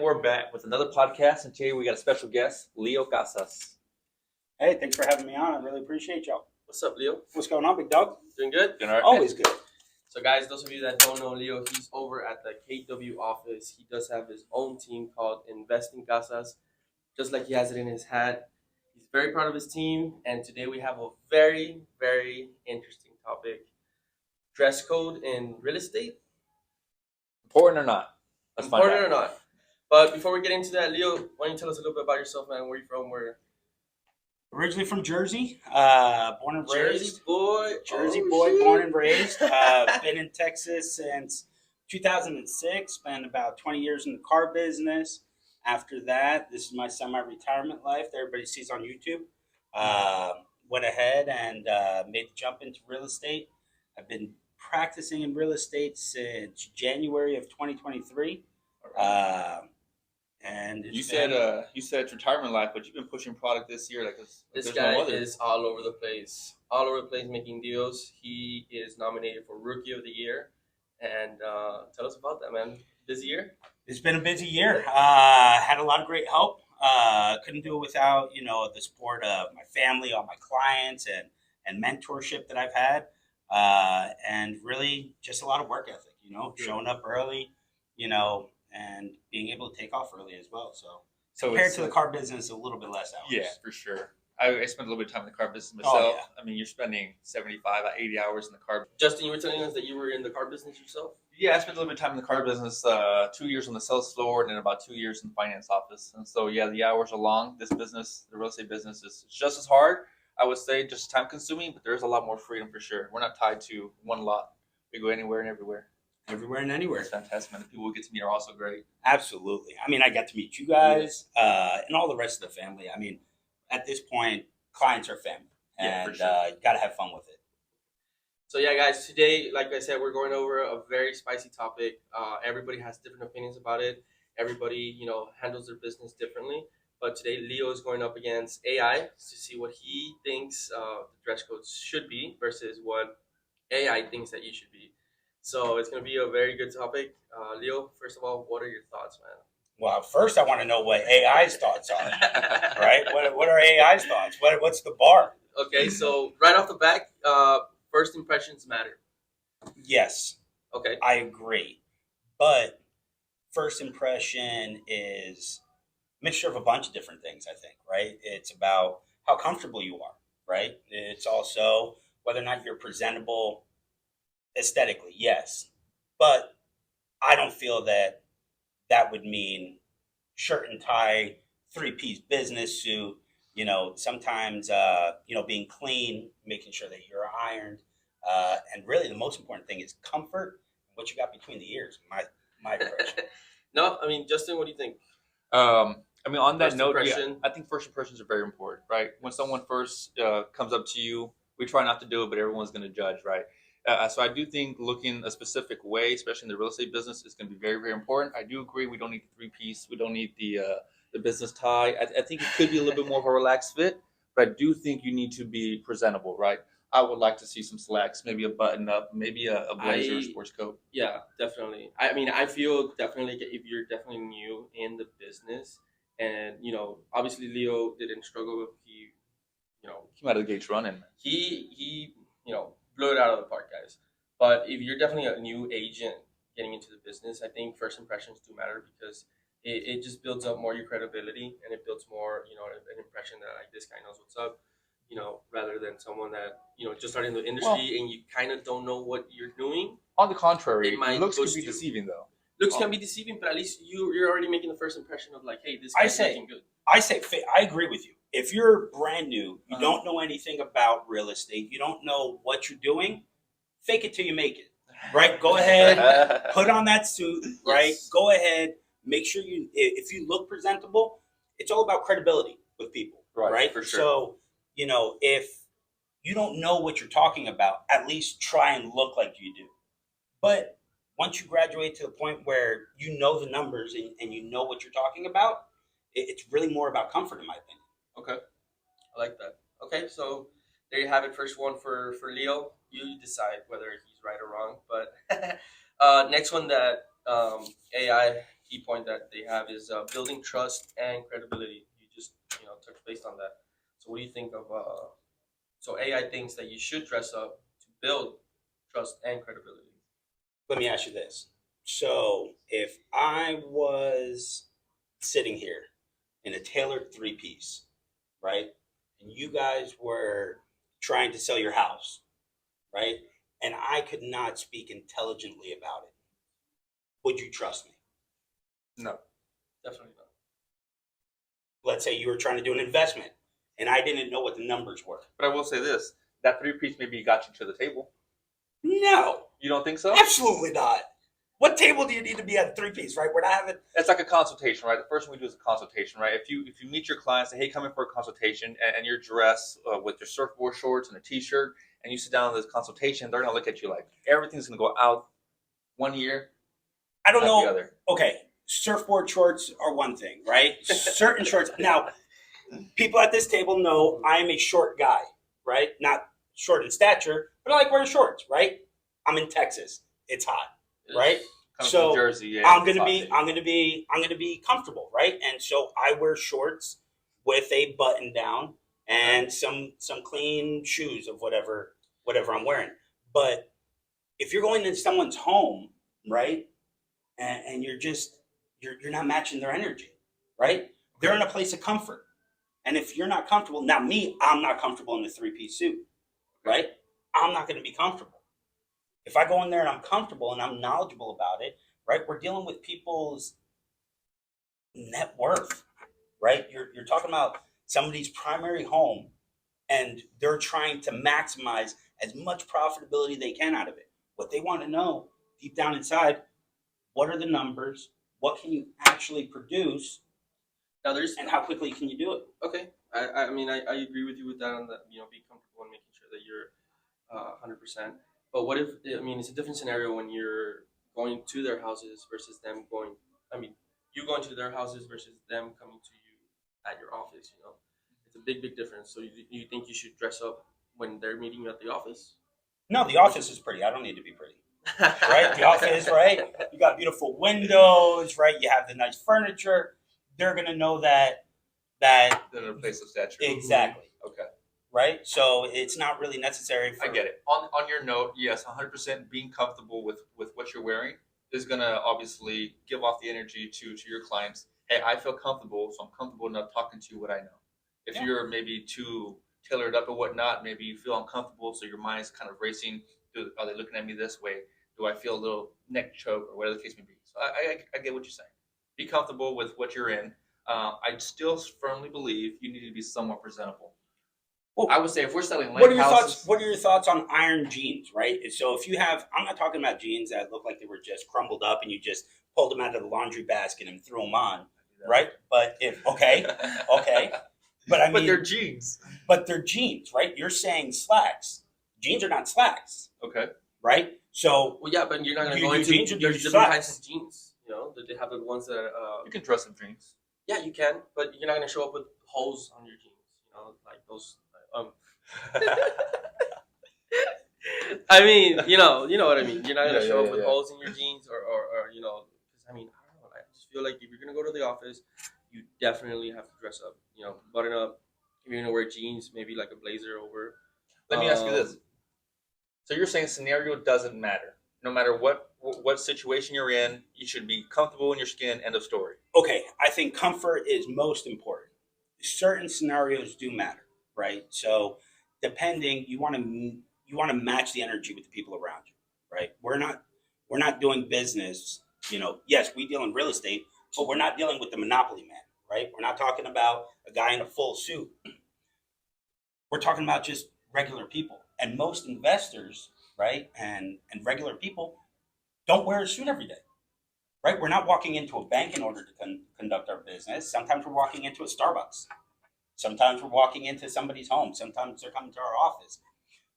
we're back with another podcast, and today we got a special guest, Leo Casas. Hey, thanks for having me on. I really appreciate y'all. What's up, Leo? What's going on, big dog? Doing good? Doing all right? Always good. So, guys, those of you that don't know Leo, he's over at the KW office. He does have his own team called Investing Casas, just like he has it in his hat. He's very proud of his team, and today we have a very, very interesting topic. Dress code in real estate? Important or not? Let's find Important out. or not? But before we get into that, Leo, why don't you tell us a little bit about yourself, man? Where you from? Where? Originally from Jersey, born and raised. Jersey boy. Jersey Oh, boy, shit. born and raised. Been in Texas since 2006. Spent about 20 years in the car business. After that, this is my semi-retirement life that everybody sees on YouTube. Went ahead and made the jump into real estate. I've been practicing in real estate since January of 2023. And You said it's retirement life, but you've been pushing product this year. This guy is all over the place. All over the place making deals. He is nominated for Rookie of the Year. And tell us about that, man. Busy year? It's been a busy year. Had a lot of great help. Couldn't do it without, the support of my family, all my clients, and mentorship that I've had. And really just a lot of work ethic, showing up early, and being able to take off early as well. So compared to the car business, a little bit less hours. Yeah, for sure. I spent a little bit of time in the car business myself. Oh, yeah. I mean, you're spending 75, 80 hours in the car. Justin, you were telling us that you were in the car business yourself? Yeah, I spent a little bit of time in the car business, 2 years on the sales floor, and then about 2 years in the finance office. And so, yeah, the hours are long. This business, the real estate business, is just as hard. I would say just time consuming, but there's a lot more freedom for sure. We're not tied to one lot. We go anywhere and everywhere. Everywhere and anywhere. It's fantastic, man. The people we get to meet are also great. Absolutely. I mean, I got to meet you guys and all the rest of the family. I mean, at this point, clients are family. Yeah, and for sure. you got to have fun with it. So, yeah, guys, today, like I said, we're going over a very spicy topic. Everybody has different opinions about it. Everybody, handles their business differently. But today, Leo is going up against AI to see what he thinks the dress codes should be versus what AI thinks that you should be. So it's going to be a very good topic. Leo, first of all, what are your thoughts, man? Well, first, I want to know what AI's thoughts are, right? What are AI's thoughts? What's the bar? Okay, so right off the bat, first impressions matter. Yes, Okay. I agree. But first impression is a mixture of a bunch of different things, I think, right? It's about how comfortable you are, right? It's also whether or not you're presentable aesthetically, yes. But I don't feel that would mean shirt and tie, three-piece business suit, sometimes, being clean, making sure that you're ironed. And really the most important thing is comfort and what you got between the ears, my impression. No, I mean, Justin, what do you think? On that First note, impression. I think first impressions are very important, right? When someone first comes up to you, we try not to do it, but everyone's going to judge, right? So I do think looking a specific way, especially in the real estate business, is going to be very, very important. I do agree we don't need the three-piece. We don't need the business tie. I think it could be a little bit more of a relaxed fit, but I do think you need to be presentable, right? I would like to see some slacks, maybe a button-up, maybe a blazer or sports coat. Yeah, definitely. I mean, I feel definitely if you're definitely new in the business and, obviously Leo didn't struggle. He Came out of the gates running. he blew it out of the park, guys. But if you're definitely a new agent getting into the business, I think first impressions do matter because it just builds up more your credibility and it builds more, an impression that like this guy knows what's up, rather than someone that, just started in the industry and you kind of don't know what you're doing. On the contrary, It might looks could boost be you. deceiving though. Looks can be deceiving, but at least you're already making the first impression of like, hey, this guy's looking good. I agree with you. If you're brand new, you don't know anything about real estate, you don't know what you're doing, fake it till you make it, right? Go ahead, put on that suit, right? Yes. Go ahead, make sure if you look presentable, it's all about credibility with people, right? For sure. So, if you don't know what you're talking about, at least try and look like you do. But once you graduate to the point where you know the numbers and you know what you're talking about, it's really more about comfort, in my opinion. Okay, I like that. Okay, so there you have it. First one for Leo. You decide whether he's right or wrong. But next one that AI key point that they have is building trust and credibility. You just touch based on that. So what do you think of so AI thinks that you should dress up to build trust and credibility. Let me ask you this. So if I was sitting here in a tailored three piece, right? And you guys were trying to sell your house, right? And I could not speak intelligently about it. Would you trust me? No. Definitely not. Let's say you were trying to do an investment and I didn't know what the numbers were. But I will say this: that three-piece maybe got you to the table. No, You don't think so? absolutely not. What table do you need to be at three piece, right? We're not having. It's like a consultation, right? The first thing we do is a consultation, right? If you meet your client, say, hey, come in for a consultation, and you're dressed with your surfboard shorts and a t-shirt, and you sit down in this consultation, they're gonna look at you like everything's gonna go out one year, I don't not the know. other. Okay, surfboard shorts are one thing, right? Certain shorts. Now, people at this table know I'm a short guy, right? Not short in stature, but I like wearing shorts, right? I'm in Texas. It's hot, right? Coming So from Jersey, yeah, I'm it's gonna hot be city. I'm gonna be I'm gonna be comfortable, right? And so I wear shorts with a button down and some clean shoes of whatever I'm wearing. But if you're going to someone's home, right, and you're not matching their energy, right? They're in a place of comfort. And if you're not comfortable, now me, I'm not comfortable in the three-piece suit, right? I'm not going to be comfortable. If I go in there and I'm comfortable and I'm knowledgeable about it, right? We're dealing with people's net worth, right? You're talking about somebody's primary home and they're trying to maximize as much profitability they can out of it. What they want to know deep down inside, what are the numbers? What can you actually produce? Now there's And how quickly can you do it? okay. I mean I agree with you with that on that be comfortable and making sure that you're 100%. But what if I mean it's a different scenario when you're going to their houses versus them going. I mean you going to their houses versus them coming to you at your office. It's a big difference. So you think you should dress up when they're meeting you at the office? No, the office is pretty. I don't need to be pretty. Right? The office, right? You got beautiful windows, right? You have the nice furniture. They're gonna know that Then in a place of stature. exactly. Okay. Right? So it's not really necessary for I get it. On your note, yes, 100% being comfortable with what you're wearing is gonna obviously give off the energy to your clients. Hey, I feel comfortable, so I'm comfortable enough talking to you what I know. If Yeah. you're maybe too tailored up or whatnot, maybe you feel uncomfortable, so your mind's kind of racing. Are they looking at me this way? Do I feel a little neck choke or whatever the case may be? So I get what you're saying. Be comfortable with what you're in. I still firmly believe you need to be somewhat presentable. Well, I would say if we're selling what are lake your houses, thoughts? What are your thoughts on iron jeans? Right. So if you have, I'm not talking about jeans that look like they were just crumbled up and you just pulled them out of the laundry basket and threw them on, right? But if okay, but I mean, but they're jeans. but they're jeans, right? You're saying slacks. Jeans are not slacks, Okay. right? So Well, yeah, but you're not gonna You go do into jeans or there's do different slacks? types of jeans. They have the ones that You can trust some jeans. yeah, you can, but you're not gonna show up with holes on your jeans. Like those. I mean, you know what I mean. You're not gonna Yeah, show yeah, up with yeah. holes in your jeans, or because I mean, I don't know. I just feel like if you're gonna go to the office, you definitely have to dress up. Button up. If you're gonna wear jeans, maybe like a blazer over. Let me ask you this. Um, So you're saying scenario doesn't matter. No matter what situation you're in, you should be comfortable in your skin. End of story. okay, I think comfort is most important. Certain scenarios do matter, right? So depending, you want to match the energy with the people around you, right? We're not doing business. Yes, we deal in real estate, but we're not dealing with the monopoly man, right? We're not talking about a guy in a full suit. We're talking about just regular people, and most investors, right, and regular people don't wear a suit every day, right? We're not walking into a bank in order to conduct our business. Sometimes we're walking into a Starbucks. Sometimes we're walking into somebody's home. Sometimes they're coming to our office.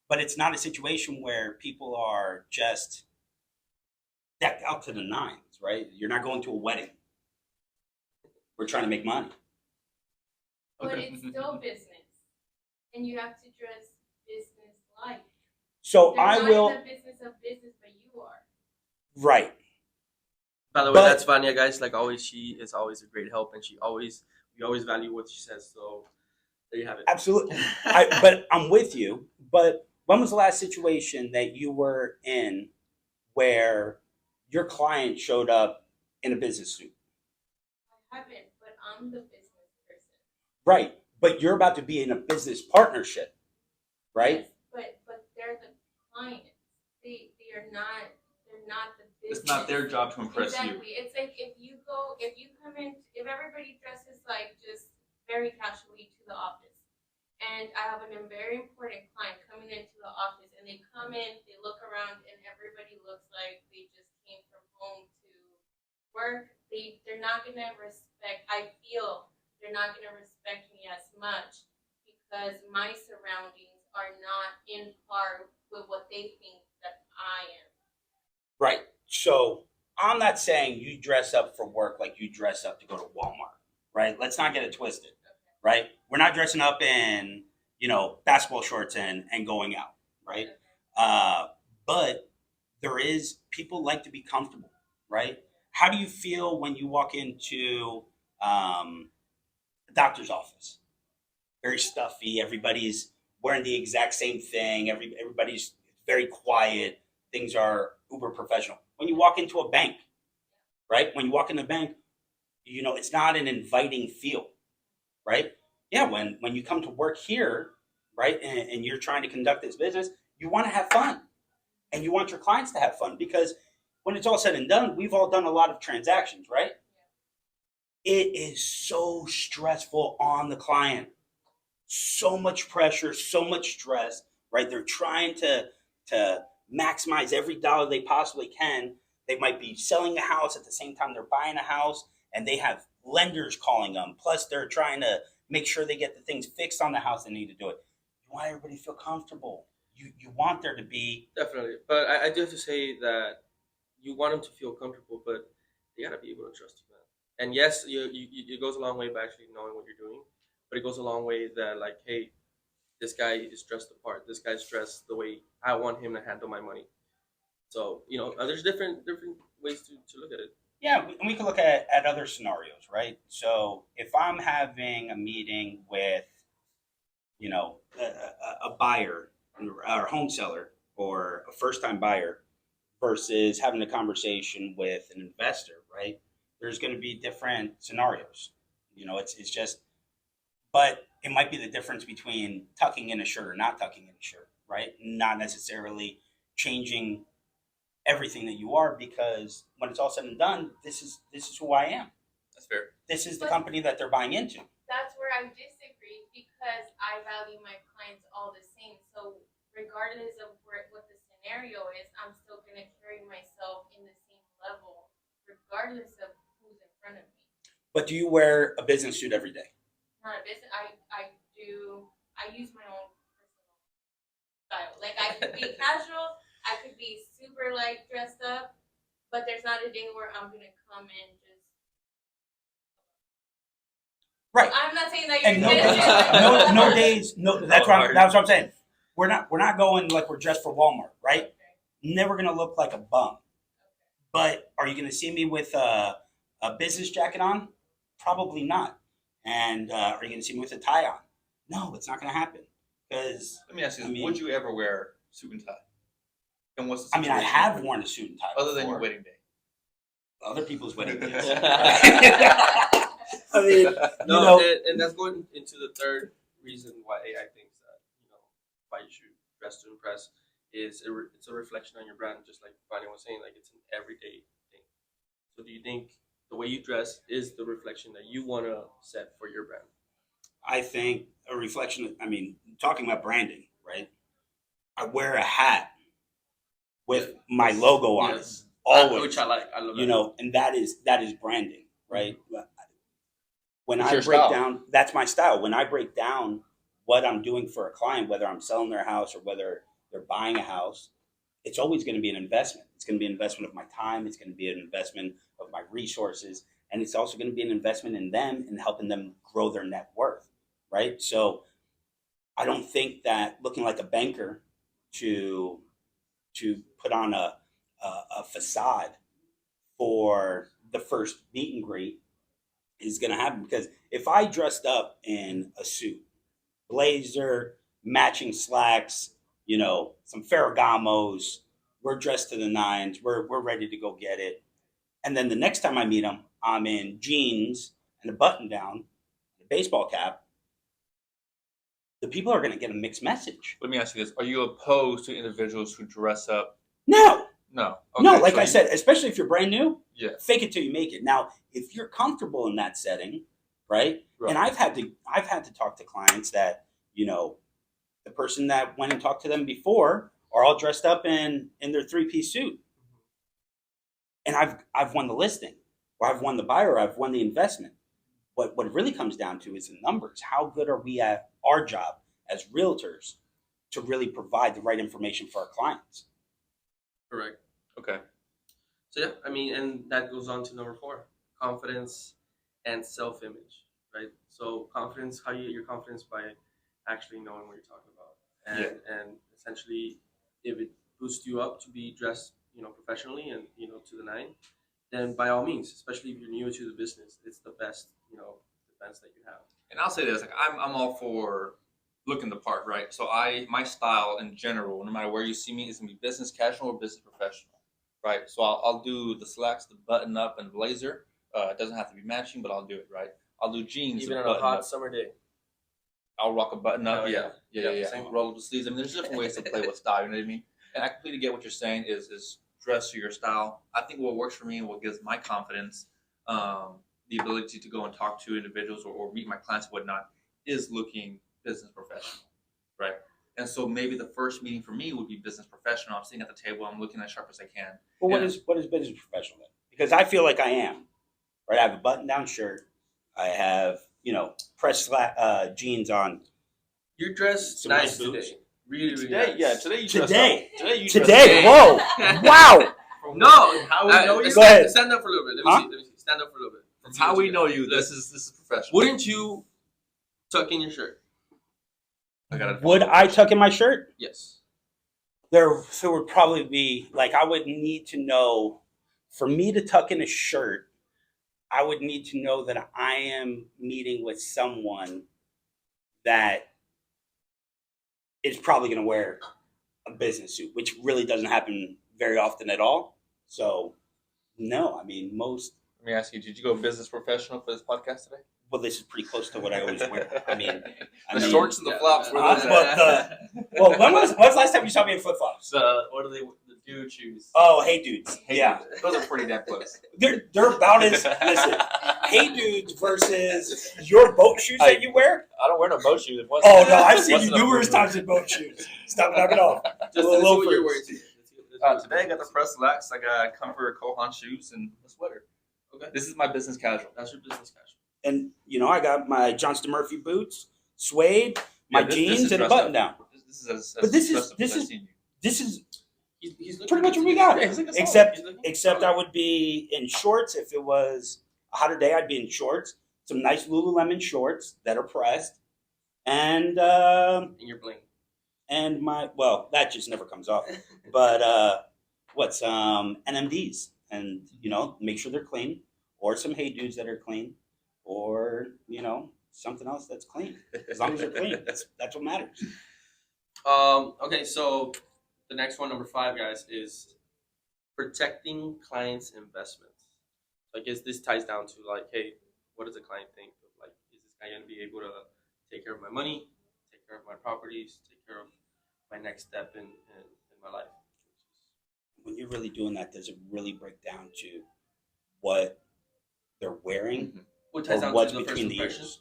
But it's not a situation where people are just decked out to the nines, right? You're not going to a wedding. We're trying to make money. But it's still business, and you have to dress business-like. So They're I not will, in the business of business, but you are. right. By the way, But- that's Vanya, guys. Like always, she is always a great help, and we always value what she says. So there you have it. Absolutely. But I'm with you. But when was the last situation that you were in where your client showed up in a business suit? I haven't, but I'm the business person. Right. But you're about to be in a business partnership, right? Yes, but they're the clients. They are not. They're not the business. It's not their job to impress Exactly. you. It's like if you come in, if everybody dresses like just very casually to the office, and I have a very important client coming into the office, and they come in, they look around, and everybody looks like they just came from home to work. They're not gonna respect. I feel they're not gonna respect me as much because my surroundings are not in par with what they think that I am. Right. So I'm not saying you dress up for work like you dress up to go to Walmart, right? Let's not get it twisted, right? We're not dressing up in, basketball shorts and going out, right? But there is, people like to be comfortable, right? How do you feel when you walk into a doctor's office? Very stuffy. Everybody's wearing the exact same thing. Everybody's very quiet. Things are uber professional. When you walk into a bank, right? When you walk in the bank, it's not an inviting feel, right? Yeah, when you come to work here, right, and you're trying to conduct this business, you want to have fun, and you want your clients to have fun because when it's all said and done, we've all done a lot of transactions, right? It is so stressful on the client, so much pressure, so much stress, right? They're trying to maximize every dollar they possibly can. They might be selling a house at the same time they're buying a house, and they have lenders calling them. Plus, they're trying to make sure they get the things fixed on the house they need to do it. You want everybody to feel comfortable. You want there to be Definitely, but I do have to say that you want them to feel comfortable, but they gotta be able to trust you, man. And yes, it goes a long way by actually knowing what you're doing, but it goes a long way that like, hey, this guy is dressed the part. This guy's dressed the way I want him to handle my money. So there's different ways to look at it. Yeah, and we can look at other scenarios, right? So if I'm having a meeting with, a buyer or home seller or a first time buyer versus having a conversation with an investor, right? There's going to be different scenarios. It's just, but it might be the difference between tucking in a shirt or not tucking in a shirt, right? Not necessarily changing everything that you are because when it's all said and done, this is who I am. That's fair. This is the company that they're buying into. That's where I disagree because I value my clients all the same. So regardless of what the scenario is, I'm still gonna carry myself in the same level, regardless of who's in front of me. But do you wear a business suit every day? Not a business. I do. I use my own personal style. Like I could be casual. I could be super like dressed up, but there's not a day where I'm gonna come and just. Right. I'm not saying that you're And no days. No, that's what I'm saying. We're not going like we're dressed for Walmart, right? Never gonna look like a bum. But are you gonna see me with a business jacket on? Probably not. And are you gonna see me with a tie on? No, it's not gonna happen. Because Let me ask you this: would you ever wear suit and tie? And what's the I situation? have worn a suit and tie other than before. your wedding day. Other people's wedding days. And that's going into the third reason why AI thinks that why you should dress to impress is it's a reflection on your brand, just like Bonnie was saying, like it's an everyday thing. So do you think the way you dress is the reflection that you want to set for your brand? I think a reflection. Talking about branding, right? I wear a hat with my logo on it always, which I like. I love that. and that is branding, right? When It's I your break style. down, that's my style. When I break down what I'm doing for a client, whether I'm selling their house or whether they're buying a house, it's always going to be an investment. It's going to be an investment of my time. It's going to be an investment of my resources. And it's also going to be an investment in them and helping them grow their net worth, right? So I don't think that looking like a banker to put on a facade for the first meet and greet is going to happen. Because if I dressed up in a suit, blazer, matching slacks, some Ferragamos, we're dressed to the nines, we're ready to go get it. And then the next time I meet them, I'm in jeans and a button down, a baseball cap. The people are going to get a mixed message. Let me ask you this: are you opposed to individuals who dress up? No, No. no. Okay, Like so I said, especially if you're brand new, yeah. fake it till you make it. Now, if you're comfortable in that setting, right? Right. And I've had to talk to clients that the person that went and talked to them before are all dressed up in their 3-piece suit, and I've won the listing, or I've won the buyer, or I've won the investment. What it really comes down to is the numbers. How good are we at our job as realtors to really provide the right information for our clients? Correct. Okay. So yeah, I mean, and that goes on to number 4, confidence and self-image, right? So confidence, how you get your confidence by actually knowing what you're talking about, and essentially, if it boosts you up to be dressed, professionally and to the nine, then by all means, especially if you're new to the business, it's the best defense that you have. And I'll say this: like I'm all for looking the part, right? So my style in general, no matter where you see me, is gonna be business casual or business professional, right? So I'll do the slacks, the button up, and blazer. It doesn't have to be matching, but I'll do it, right? I'll do jeans, Even the on a button hot up. summer day. I'll rock a button up. Oh, Yeah. Same. Roll up the sleeves. I mean, there's different ways to play with style. You know what I mean? And I completely get what you're saying. Is dress to your style. I think what works for me and what gives my confidence, the ability to go and talk to individuals or meet my clients, and whatnot, is looking business professional, right? And so maybe the first meeting for me would be business professional. I'm sitting at the table. I'm looking as sharp as I can. Well, Yeah. what is business professional then? Because I feel like I am. Right, I have a button-down shirt. I have pressed jeans on. You're dressed Some nice nice boots. today. Really, really Today, nice. yeah, today you dressed Today. up. Today you Today, dressed up. whoa, wow. No, How we know you? Go stand, ahead. stand up for a little bit. Let me see. Stand up for a little bit. That's how we know you. This is professional. Wouldn't you tuck in your shirt? Would I tuck in my shirt? Yes. There would probably be, I would need to know, for me to tuck in a shirt, I would need to know that I am meeting with someone that is probably going to wear a business suit, which really doesn't happen very often at all. So, no, I mean, most. Let me ask you: did you go business professional for this podcast today? Well, this is pretty close to what I always wear. I mean, the shorts and the flops. Were those well, when's the last time you saw me in flip flops? What are they? The dude shoes. Oh, Hey Dudes. Hey, yeah, dudes. Those are pretty damn close. they're about as listen. Hey Dudes versus your boat shoes that you wear. I don't wear no boat shoes. Oh no, I've seen you numerous times in boat shoes. Stop knocking off. Just Little let's see what loafers. you're wearing today. Today I got the press slacks. I got comfort Kohan shoes and a sweater. Okay. This is my business casual. That's your business casual. And I got my Johnston Murphy boots, suede, my Yeah, this jeans, is and a dressed button up. down. This is as But this is- dressed up as this I've is- seen you. This is He's looking pretty much good what we today. got. Yeah, he's looking solid. Except He's looking except solid. I would be in shorts if it was a hotter day. I'd be in shorts, some nice Lululemon shorts that are pressed, and And you're bling. that just never comes off. But NMDs, and make sure they're clean, or some Hey Dudes that are clean, or something else that's clean. As long as they're clean, that's what matters. Okay, so the next one, number 5, guys, is protecting clients' investments. So I guess this ties down to hey, what does the client think of is this guy going to be able to take care of my money, take care of my properties, take care of my next step in my life? When you're really doing that, does it really break down to what they're wearing, What ties or down what's to the first between the impression? ears?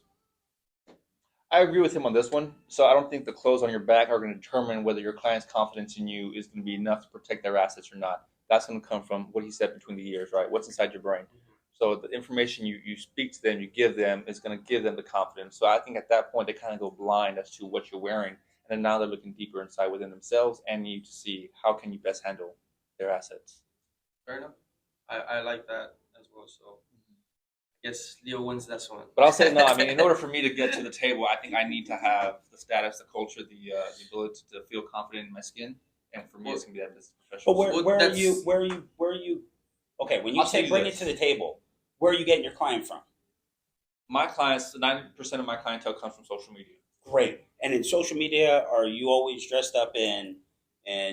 I agree with him on this one. So I don't think the clothes on your back are going to determine whether your client's confidence in you is going to be enough to protect their assets or not. That's going to come from what he said between the ears, right? What's inside your brain. So the information you speak to them, you give them, is going to give them the confidence. So I think at that point they kind of go blind as to what you're wearing, and then now they're looking deeper inside within themselves and you to see how can you best handle their assets. Fair enough. I like that as well. So I guess Leo wins this one. But I'll say no. I mean, in order for me to get to the table, I think I need to have the status, the culture, the ability to feel confident in my skin. And for me, it's gonna be that business professional. But where are that's- you? Okay, when you I'll tell say you bring this. it to the table, where are you getting your client from? My clients, 90% of my clientele comes from social media. Great. And in social media, are you always dressed up in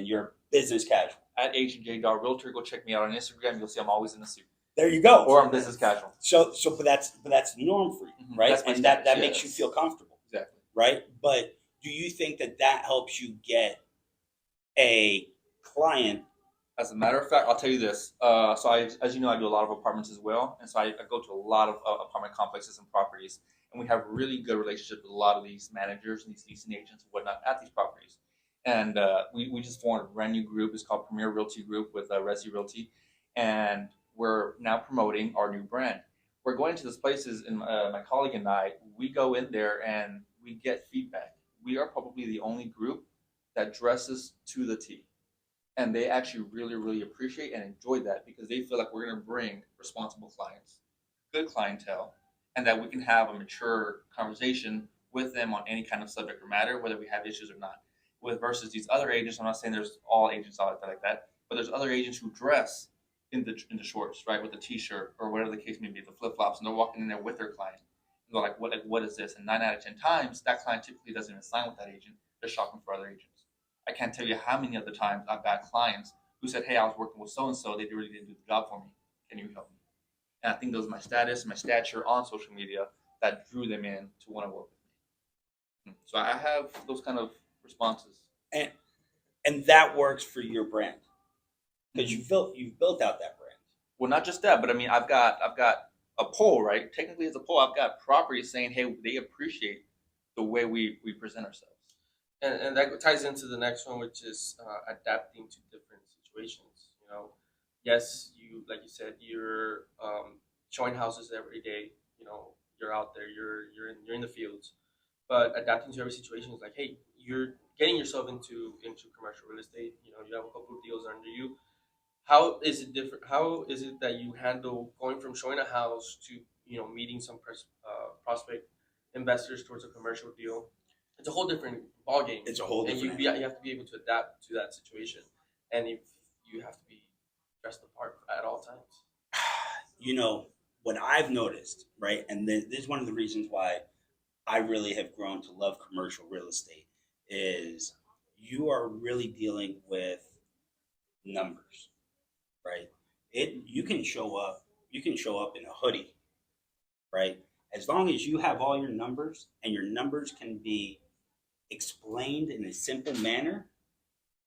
your business casual? At HJ.Realtor, go check me out on Instagram. You'll see I'm always in a suit. There you go. Or I'm business casual. But that's the norm for you, right? That's my and status, that makes you yes. feel comfortable, Exactly. right? But do you think that helps you get a client? As a matter of fact, I'll tell you this. As you know, I do a lot of apartments as well, and so I go to a lot of apartment complexes and properties, and we have really good relationships with a lot of these managers and these leasing agents and whatnot at these properties. And we just formed a brand new group. It's called Premier Realty Group with Resi Realty, and we're now promoting our new brand. We're going to these places, and my colleague and I, we go in there and we get feedback. We are probably the only group that dresses to the T, and they actually really really appreciate and enjoy that because they feel like we're going to bring responsible clients, good clientele, and that we can have a mature conversation with them on any kind of subject or matter, whether we have issues or not. With versus these other agents, I'm not saying there's all agents out there like that, but there's other agents who dress in the shorts, right, with the t-shirt or whatever the case may be, the flip-flops, and they're walking in there with their client and they're like what is this? And 9 out of 10 times that client typically doesn't even sign with that agent. They're shopping for other agents. I can't tell you how many other times I've got clients who said, "Hey, I was working with so and so. They really didn't do the job for me. Can you help me?" And I think those my status, my stature on social media that drew them in to want to work with me. So I have those kind of responses. And that works for your brand because you've built out that brand. Well, not just that, but I mean, I've got a poll, right? Technically, as a poll, I've got properties saying, "Hey, they appreciate the way we present ourselves." And that ties into the next one, which is adapting to different situations. Yes, you like you said, you're showing houses every day. You're out there, you're in the fields, but adapting to every situation is like, hey, you're getting yourself into commercial real estate. You have a couple of deals under you. How is it different? How is it that you handle going from showing a house to meeting some prospect investors towards a commercial deal? It's a whole different ball game. It's a whole and different. you have to be able to adapt to that situation, and if you have to be dressed the part at all times. What I've noticed, right, and this is one of the reasons why I really have grown to love commercial real estate, is you are really dealing with numbers, right? You can show up in a hoodie, right? As long as you have all your numbers and your numbers can be explained in a simple manner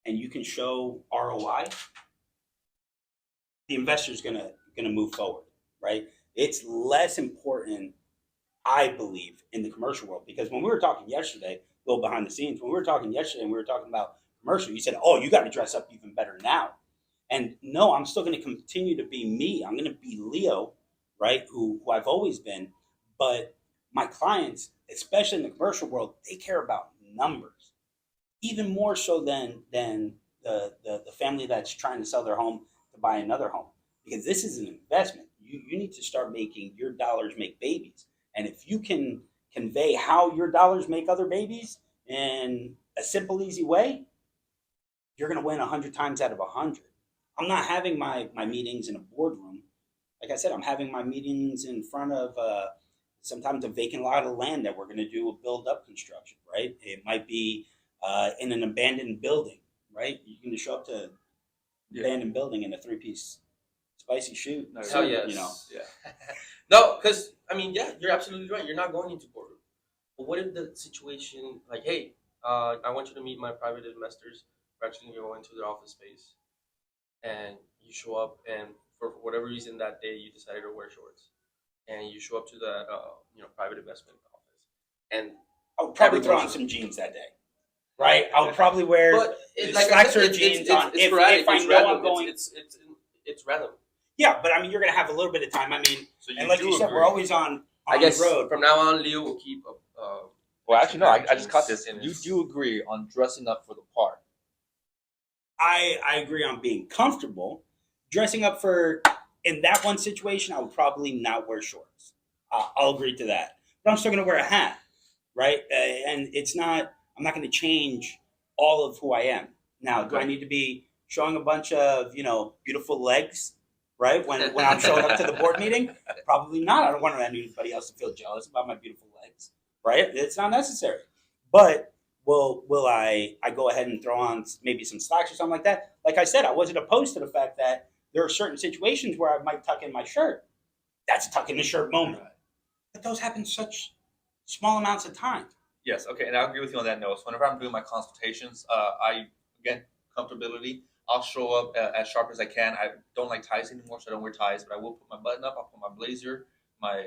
and you can show ROI, the investor's gonna move forward, right? It's less important, I believe, in the commercial world, because when we were talking yesterday, a little behind the scenes, when we were talking yesterday and we were talking about commercial, you said, "Oh, you got to dress up even better now." And no, I'm still going to continue to be me. I'm going to be Leo, right? Who I've always been. But my clients, especially in the commercial world, they care about numbers even more so than the family that's trying to sell their home to buy another home, because this is an investment. You need to start making your dollars make babies, and if you can convey how your dollars make other babies in a simple, easy way, you're going to win 100 times out of 100. I'm not having my meetings in a boardroom. Like I said, I'm having my meetings in front of sometimes a vacant lot of land that we're going to do a build up construction, right? It might be in an abandoned building, right? You can show up to abandoned building in a 3-piece spicy shoot. Hell yes. Yeah. No, because yeah, you're absolutely right. You're not going into boardroom. But what if the situation, like, hey, I want you to meet my private investors. We're actually going to go into their office space, and you show up, and for whatever reason that day you decided to wear shorts, and you show up to the private investment office, and I would probably throw on some jeans that day, right? I would probably wear slacks or jeans on. It's sporadic. If I it's know random. I'm going, it's random. yeah, but I mean, you're going to have a little bit of time. I mean, So and like you said, we're always on I guess the road. from now on, Leo will keep. Well, actually, no. I just caught this, and you do agree on dressing up for the part. I agree on being comfortable. Dressing up in that one situation, I would probably not wear shorts. I'll agree to that. But I'm still going to wear a hat, right? And I'm not going to change all of who I am. Now, do I need to be showing a bunch of, beautiful legs right? When I'm showing up to the board meeting, probably not. I don't want anybody else to feel jealous about my beautiful legs, right? It's not necessary. But will I go ahead and throw on maybe some slacks or something like that? Like I said, I wasn't opposed to the fact that there are certain situations where I might tuck in my shirt. That's a tuck in the shirt moment. Right. But those happen such small amounts of time. Yes, okay, and I agree with you on that note. So whenever I'm doing my consultations, again, comfortability. I'll show up as sharp as I can. I don't like ties anymore, so I don't wear ties. But I will put my button up. I'll put my blazer, my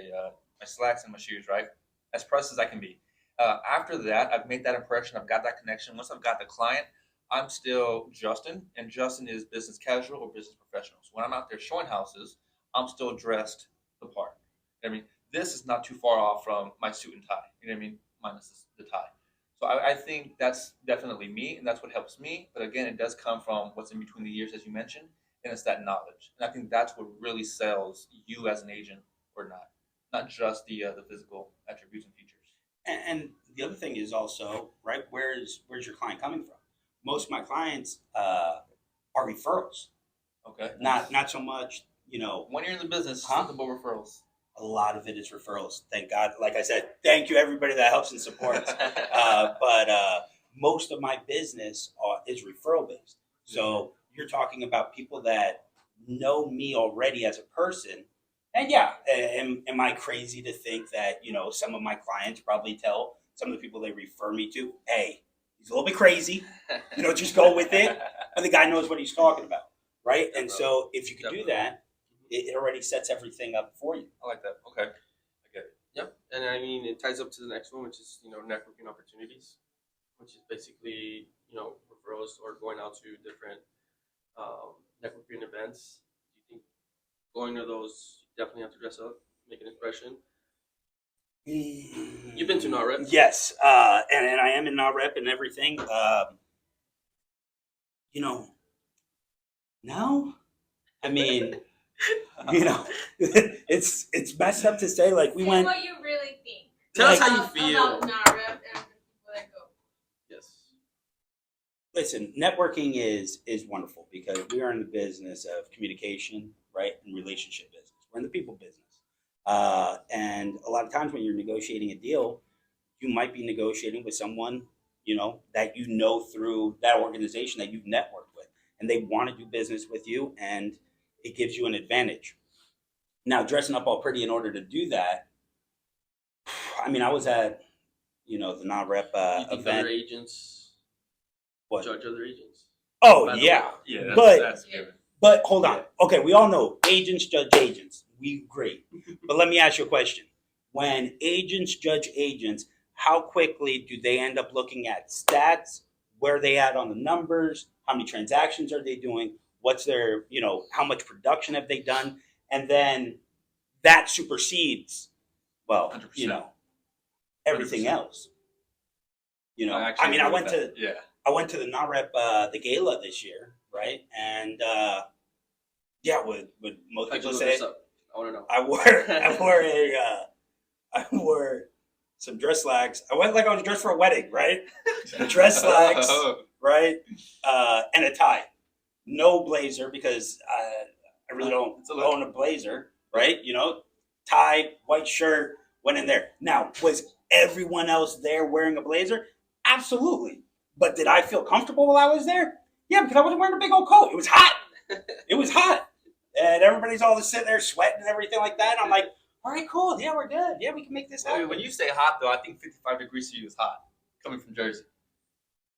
slacks, and my shoes. Right, as pressed as I can be. After that, I've made that impression. I've got that connection. Once I've got the client, I'm still Justin, and Justin is business casual or business professional. So when I'm out there showing houses, I'm still dressed the part. I mean, this is not too far off from my suit and tie. You know what I mean? Minus the tie. So I think that's definitely me, and that's what helps me. But again, it does come from what's in between the years, as you mentioned, and it's that knowledge. And I think that's what really sells you as an agent or not just the physical attributes and features. And the other thing is also, right, where's your client coming from? Most of my clients are referrals, Okay. not so much, When you're in the business, Huh? it's about referrals. a lot of it is referrals. Thank God. Like I said, thank you everybody that helps and supports. But most of my business is referral based. So you're talking about people that know me already as a person. And yeah, am I crazy to think that, some of my clients probably tell some of the people they refer me to, hey, he's a little bit crazy, just go with it. But the guy knows what he's talking about, right? And so if you can do that, it already sets everything up for you. I like that. Okay. I get it. Yep, and I mean it ties up to the next one, which is networking opportunities, which is basically referrals or going out to different networking events. Do you think going to those you definitely have to dress up, make an impression? You've been to NAREP. Yes, and I am in NAREP and everything. No, I mean, it's messed up to say like we Say went. what you really think. Tell us Like- how you feel. About NAREP and the people that go. Yes. Listen, networking is wonderful because we are in the business of communication, right, and relationship business. We're in the people business, and a lot of times when you're negotiating a deal, you might be negotiating with someone that through that organization that you've networked with, and they want to do business with you, and it gives you an advantage. Now, dressing up all pretty in order to do that, I mean, I was at the non-rep You think event. other agents What? judge other agents? Oh By the yeah. way. Yeah, But- that's given. But hold on. Okay, we all know agents judge agents. We agree. But let me ask you a question. When agents judge agents, how quickly do they end up looking at stats? Where are they at on the numbers? How many transactions are they doing? What's their, how much production have they done? And then that supersedes, 100%. everything 100%. else. actually I agree went with to that. Yeah. I went to the NAREP, the gala this year, right? And would most How'd you people look say this up? I want to know. I wore some dress slacks. I went like I was dressed for a wedding, right? Dress slacks, right? And a tie. No blazer because I really don't It's a look. own a blazer, right? Tie, white shirt, went in there. Now, was everyone else there wearing a blazer? Absolutely. But did I feel comfortable while I was there? Yeah, because I wasn't wearing a big old coat. It was hot. It was hot. And everybody's all just sitting there sweating and everything like that. And I'm like, all right, cool. Yeah, we're good. Yeah, we can make this happen. When you say hot, though, I think 55 degrees to you is hot, coming from Jersey.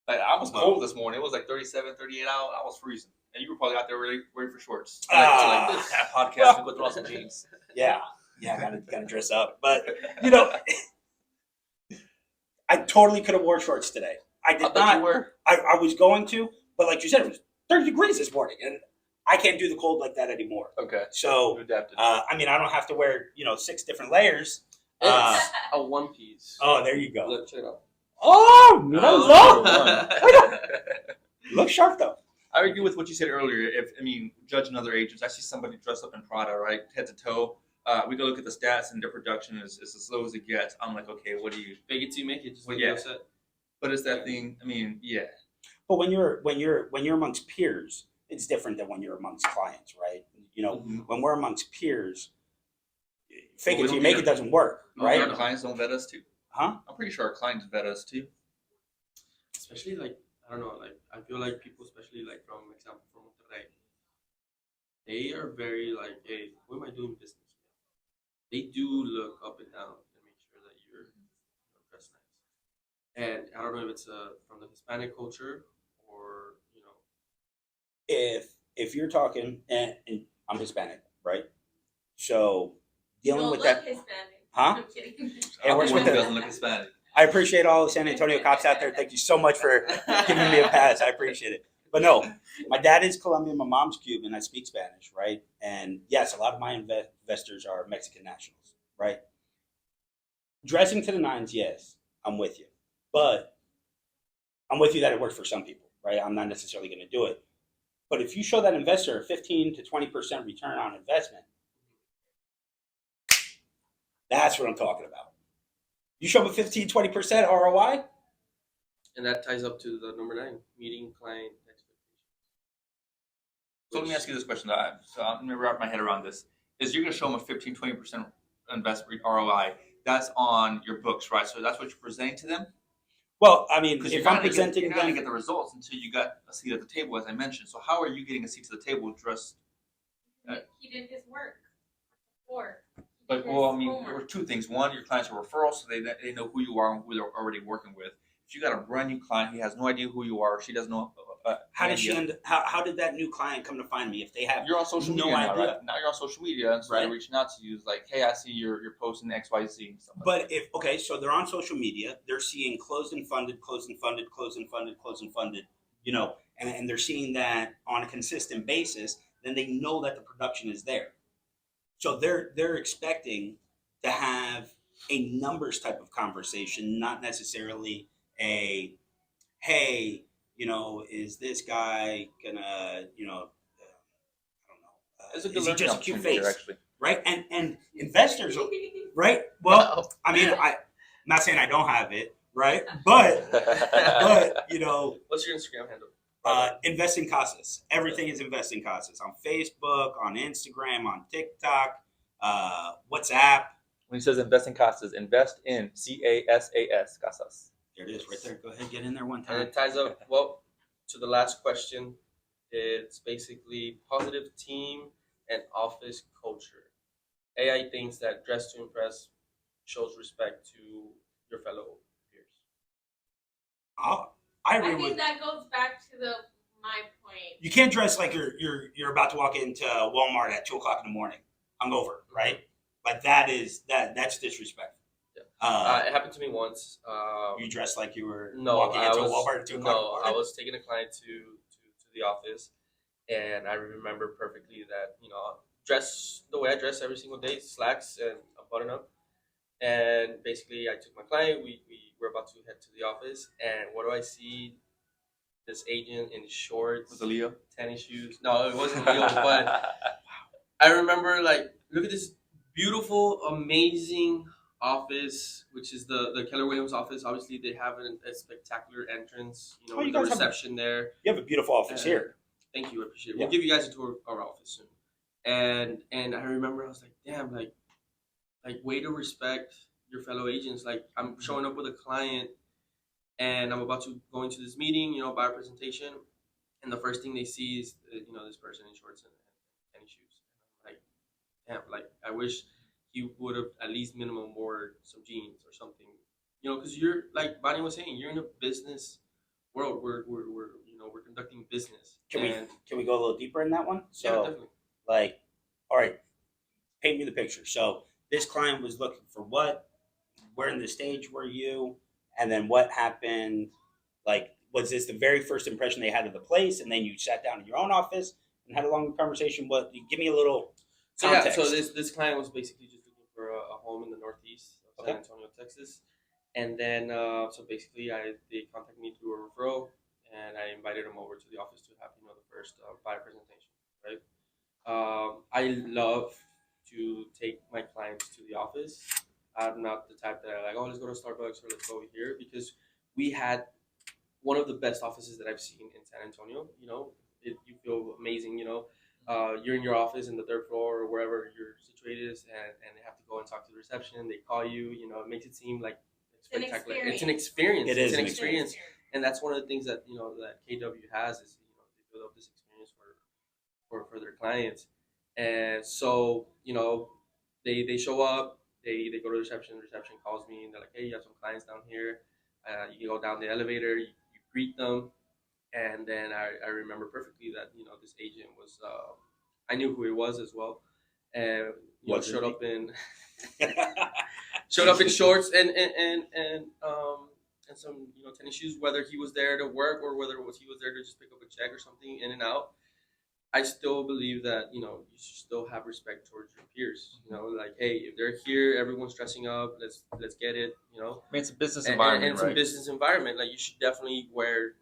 Like, I was cold this morning. It was like 37, 38 out. I was freezing. And you were probably out there ready for shorts. Like this podcast and go throw on some jeans. Yeah, gotta dress up. But, I totally could have wore shorts today. I did I thought not. you were. I was going to, but like you said, it was 30 degrees this morning. And I can't do the cold like that anymore. Okay. So, You adapted. I don't have to wear, 6 different layers. It's a one piece. Oh, there you go. Look, check it out. Oh, no. Oh. Look sharp, though. I agree with what you said earlier. Judging other agents, I see somebody dressed up in Prada, right, head to toe. We go look at the stats, and their production is as low as it gets. I'm like, okay, what do you? Fake it till you make it. Just Well, like yeah. Leo said. But it's that thing. Yeah. But when you're amongst peers, it's different than when you're amongst clients, right? You know, Mhm. when we're amongst peers, fake Well, we it till you don't make get it doesn't work, Right? right? Our clients don't vet us too. Huh? I'm pretty sure our clients vet us too. Especially like I don't know, like I feel like people, especially like from example from Monterrey, they are very like, hey, who am I doing business with? They do look up and down and make sure that you're dressed nice. And I don't know if it's from the Hispanic culture or If you're talking, and I'm Hispanic, right? So You dealing don't with look that, Hispanic. huh? I'm kidding. It works with the- doesn't look Hispanic. I appreciate all the San Antonio cops out there. Thank you so much for giving me a pass. I appreciate it. But no, my dad is Colombian, my mom's Cuban. I speak Spanish, right? And yes, a lot of my investors are Mexican nationals, right? Dressing to the nines, yes, I'm with you. But I'm with you that it works for some people, right? I'm not necessarily going to do it. But if you show that investor a 15 to 20% return on investment, that's what I'm talking about. You show them a 15, 20% ROI, and that ties up to the number 9, meeting client expectations. So let me ask you this question. So I'm going to wrap my head around this. Is you're going to show them a 15, 20% investment ROI. That's on your books, right? So that's what you're presenting to them? well, I mean, Because if I'm presenting you're not going them, to get the results until you got a seat at the table, as I mentioned. So how are you getting a seat to the table dressed? He did his work. Or But well, I mean, there were two things. One, your clients are referrals, so they know who you are and who they're already working with. If you got a brand new client, he has no idea who you are. She doesn't know. how did she end? How did that new client come to find me if they have You're on social no media now, idea? right? Now you're on social media, and so Right. they're reaching out to you. It's like, hey, I see you're posting X, Y, Z. Stuff like But that. if okay, so they're on social media, they're seeing closed and funded, closed and funded, closed and funded, closed and funded, you know, and they're seeing that on a consistent basis, then they know that the production is there. So they're expecting to have a numbers type of conversation, not necessarily a hey, you know, is this guy gonna, you know, I don't know, It's a good is he learning just a cute opportunity face, there, actually. right? And investors, right? Well, I mean, I'm not saying I don't have it, right? But you know, What's your Instagram handle? Investing Casas. Everything is Investing Casas on Facebook, on Instagram, on TikTok, WhatsApp. When he says invest in Casas, invest in CASAS, Casas. There it is, right there. Go ahead, get in there one And time. it ties up well to the last question. It's basically positive team and office culture. AI thinks that dress to impress shows respect to your fellow peers. I I agree think with. that goes back to my point. You can't dress like you're about to walk into Walmart at 2 o'clock in the morning, hungover, right? Like that's disrespectful. Yeah. It happened to me once. You dressed like you were No, walking I into was Walmart at 2 o'clock in the no, I morning. was taking a client to the office, and I remember perfectly that dress the way I dress every single day, slacks and a button up. And basically, I took my client. We were about to head to the office, and what do I see? This agent in shorts, Was it Leo? tennis shoes. No, it wasn't Leo, but I remember like, look at this beautiful, amazing office, which is the Keller Williams office. Obviously, they have a spectacular entrance. Oh, you With the guys have a- reception there. You have a beautiful office here. Thank you, I appreciate it. Yeah. We'll give you guys a tour of our office soon. And I remember I was like, damn, like way to respect your fellow agents. Like I'm showing up with a client, and I'm about to go into this meeting, buy a presentation, and the first thing they see is this person in shorts and tennis shoes. And I'm like, damn, like I wish he would have at least minimum wore some jeans or something, because you're like Bonnie was saying, you're in a business world. We're conducting business. Can and we go a little deeper in that one? yeah, So, definitely. like, all right, paint me the picture. So this client was looking for what? Where in the stage were you? And then what happened? Like, was this the very first impression they had of the place, and then you sat down in your own office and had a long conversation? What? Give me a little So context. yeah, so this client was basically just looking for a home in the northeast of San Okay. Antonio, Texas, and then so basically they contacted me through a referral, and I invited him over to the office to have the first buyer presentation. Right. I love to take my clients to the office. I'm not the type that I like. Oh, let's go to Starbucks or let's go over here because we had one of the best offices that I've seen in San Antonio. You feel amazing. you're in your office in the third floor or wherever your situated is, and they have to go and talk to the reception. They call you. It makes it seem like spectacular. It's an experience. It is an an experience, and that's one of the things that that KW has is they build up this experience for their clients, and so they show up. They go to the reception. The reception calls me and they're like, hey, you have some clients down here. You go down the elevator. You greet them, and then I remember perfectly that this agent was I knew who he was as well, and showed up in shorts and some tennis shoes. Whether he was there to work or whether he was there to just pick up a check or something in and out, I still believe that you should still have respect towards your peers. Like, hey, if they're here, everyone's dressing up. Let's get it. I mean, it's a business And environment, it's right? a business environment. Like, you should definitely wear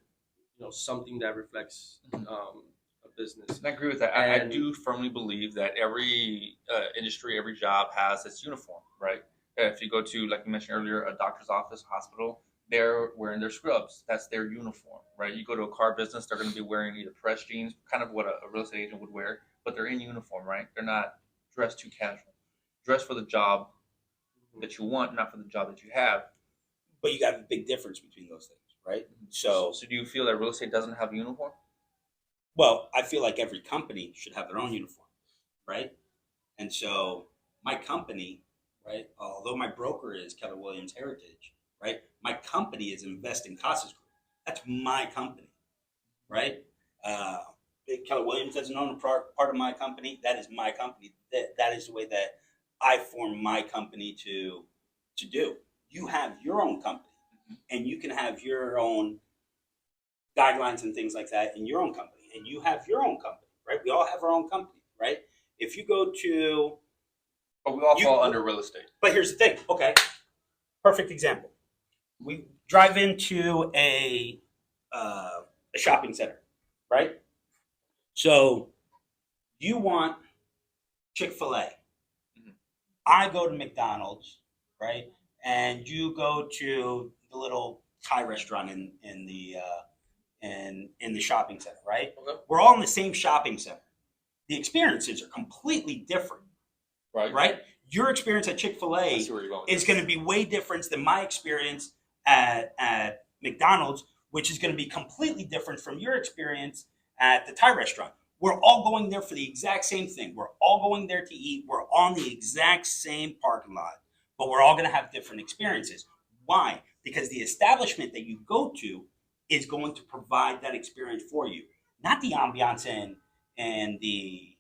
something that reflects a business. And I agree with that. I do firmly believe that every industry, every job has its uniform, right? If you go to, like you mentioned earlier, a doctor's office, hospital, they're wearing their scrubs. That's their uniform, right? You go to a car business, they're going to be wearing either press jeans, kind of what a real estate agent would wear, but they're in uniform, right? They're not dressed too casual. Dress for the job that you want, not for the job that you have. But you got a big difference between those things, right? So do you feel that real estate doesn't have a uniform? Well, I feel like every company should have their own uniform, right? And so my company, right, although my broker is Keller Williams Heritage, right, my company is Invest in Casas Group. That's my company, right? Keller Williams doesn't own a part of my company. That is my company. That is the way that I form my company to do. You have your own company, and you can have your own guidelines and things like that in your own company, and you have your own company, right? We all have our own company, right? If you go to, but we all fall under real estate. But here's the thing, okay? Perfect example. We drive into a shopping center, right? So you want Chick-fil-A. Mm-hmm. I go to McDonald's, right? And you go to the little Thai restaurant in the shopping center, right? Okay. We're all in the same shopping center. The experiences are completely different, right? Your experience at Chick-fil-A is going to be way different than my experience at McDonald's, which is going to be completely different from your experience at the Thai restaurant. We're all going there for the exact same thing. We're all going there to eat. We're on the exact same parking lot, but we're all going to have different experiences. Why? Because the establishment that you go to is going to provide that experience for you, not the ambiance in the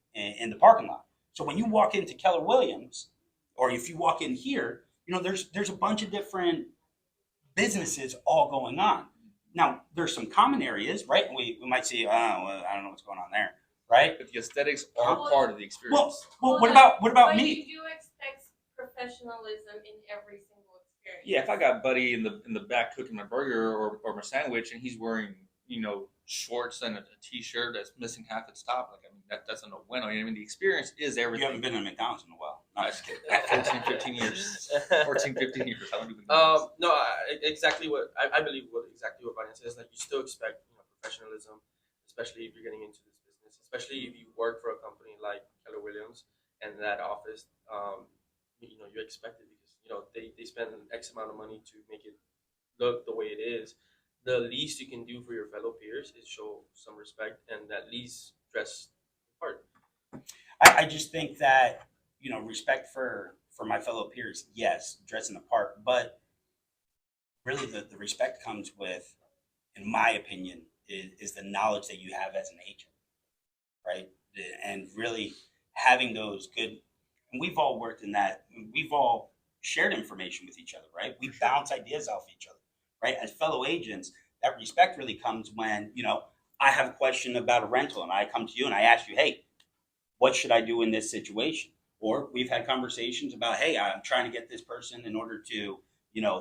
parking lot. So when you walk into Keller Williams, or if you walk in here, there's a bunch of different businesses all going on. Now, there's some common areas, right? We might see, well, I don't know what's going on there, right? But the aesthetics are part of the experience. Well, what about me? But you do expect professionalism in every single experience. Yeah, if I got Buddy in the back cooking my burger or my sandwich, and he's wearing shorts and a t-shirt that's missing half its top, like, I mean, that's a no-win. I mean, the experience is everything. You haven't been to McDonald's in a while. No, I'm just kidding. 15 years. How long do we do No, exactly what I believe. Exactly what Brian says. Like, you still expect professionalism, especially if you're getting into this business. Especially if you work for a company like Keller Williams and that office, you expect it because they spend an X amount of money to make it look the way it is. The least you can do for your fellow peers is show some respect and at least dress the part. I just think that respect for my fellow peers, yes, dressing the part, but really the respect comes with, in my opinion, is the knowledge that you have as an agent, right? And really having those good, and we've all worked in that, we've all shared information with each other, right? We bounce ideas off each other, right? As fellow agents, that respect really comes when, I have a question about a rental and I come to you and I ask you, hey, what should I do in this situation? Or we've had conversations about, hey, I'm trying to get this person in order to,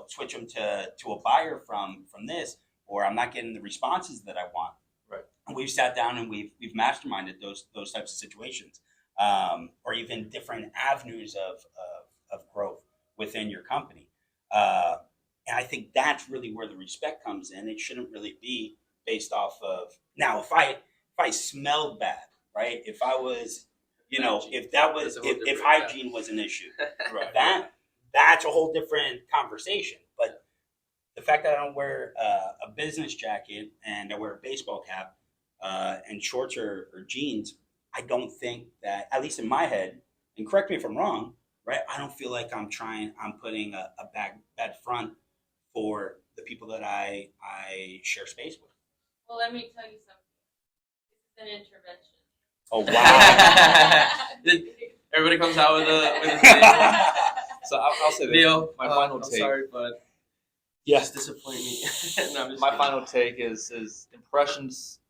switch them to a buyer from this, or I'm not getting the responses that I want. Right. And we've sat down and we've masterminded those types of situations, or even different avenues of growth within your company. And I think that's really where the respect comes in. It shouldn't really be based off of, now, if I smelled bad, right? If I was, if that was, That's a whole if different- hygiene was an issue, Right. that's a whole different conversation. But the fact that I don't wear a business jacket and I wear a baseball cap and shorts or jeans, I don't think that, at least in my head, and correct me if I'm wrong, right? I don't feel like I'm putting a bad front for the people that I share space with. Well, let me tell you something. This is an intervention. Oh wow! Everybody comes out with a So I'll say this. Leo. My final I'm take. sorry, but Yes. just disappoint me. No, I'm just My kidding. final take is impressions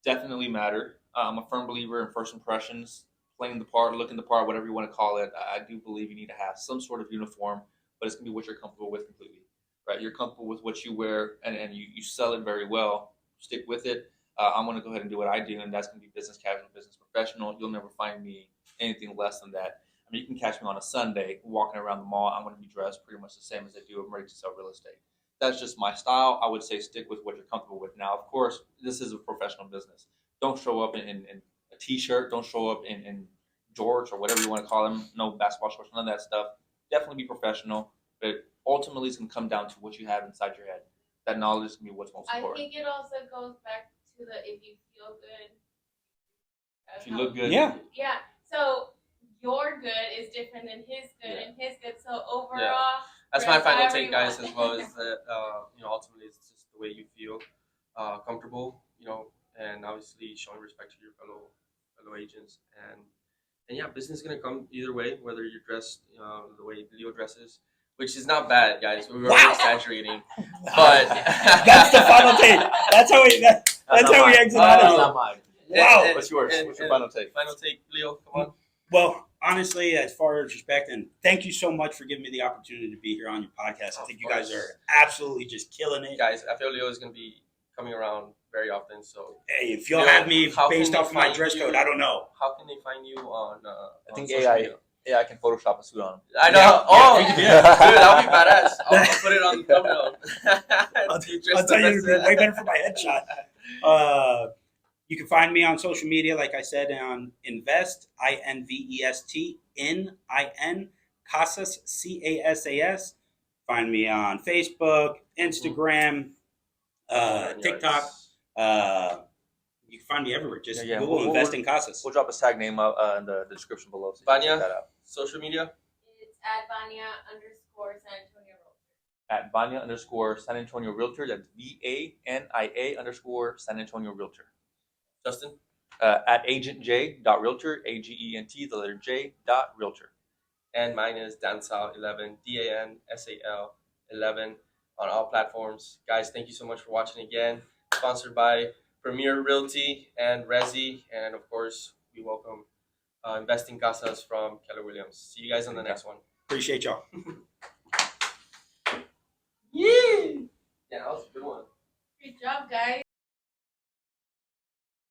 definitely matter. I'm a firm believer in first impressions, playing the part, looking the part, whatever you want to call it. I do believe you need to have some sort of uniform, but it's gonna be what you're comfortable with completely, right? You're comfortable with what you wear, and you sell it very well. Stick with it. I'm gonna go ahead and do what I do, and that's gonna be business casual, business professional. You'll never find me anything less than that. I mean, you can catch me on a Sunday walking around the mall. I'm gonna be dressed pretty much the same as I do. I'm ready to sell real estate. That's just my style. I would say stick with what you're comfortable with. Now, of course, this is a professional business. Don't show up in a t-shirt. Don't show up in jorts or whatever you want to call them. No basketball shorts, none of that stuff. Definitely be professional, but ultimately it's going to come down to what you have inside your head. That knowledge is going to be what's most I important. think it also goes back to the if you feel good. If you look good, Yeah. Yeah. So your good is different than his good, Yeah. and his good. So overall, That's my dress final however take, you guys, want. as well. Is that ultimately it's just the way you feel comfortable, and obviously showing respect to your fellow agents, and yeah, business is gonna come either way, whether you're dressed the way Leo dresses, which is not bad, guys. We were Wow. exaggerating, but That's the final take. That's how we that's how we exit out That's of not here. mine. Wow. What's yours? What's your final take? Final take, Leo. Come on. Well, honestly, as far as respect, and thank you so much for giving me the opportunity to be here on your podcast. I think you guys are absolutely just killing it. Guys, I feel Leo is gonna be coming around very often, so Hey, if you'll Leo, have me how based can off they of my find dress you? code, I don't know. how can they find you on? I think social AI media? Yeah, I can Photoshop a suit on him. I know. Yeah, Oh, yeah, dude, yeah. that would be badass. I'll put it on the thumbnail. I'll tell you, it'd be way better for my headshot. You can find me on social media, like I said, on Invest, INVEST, NIN, Casas, CASAS. Find me on Facebook, Instagram, TikTok. You can find me everywhere. Just Yeah, Google we'll- Invest we'll- in Casas. We'll drop his tag name out in the description below. So you can Vanya? check that out. Social media. It's at Vania_San Antonio Realtor. At Vania_San Antonio Realtor. That's VANIA_San Antonio Realtor. Justin. At agentj.realtor, AGENT, the letter J dot realtor. And mine is Dansal11, DANSAL11 on all platforms. Guys, thank you so much for watching again. Sponsored by Premier Realty and Resi. And of course, we welcome Investing Casas from Keller Williams. See you guys on the next one. Appreciate y'all.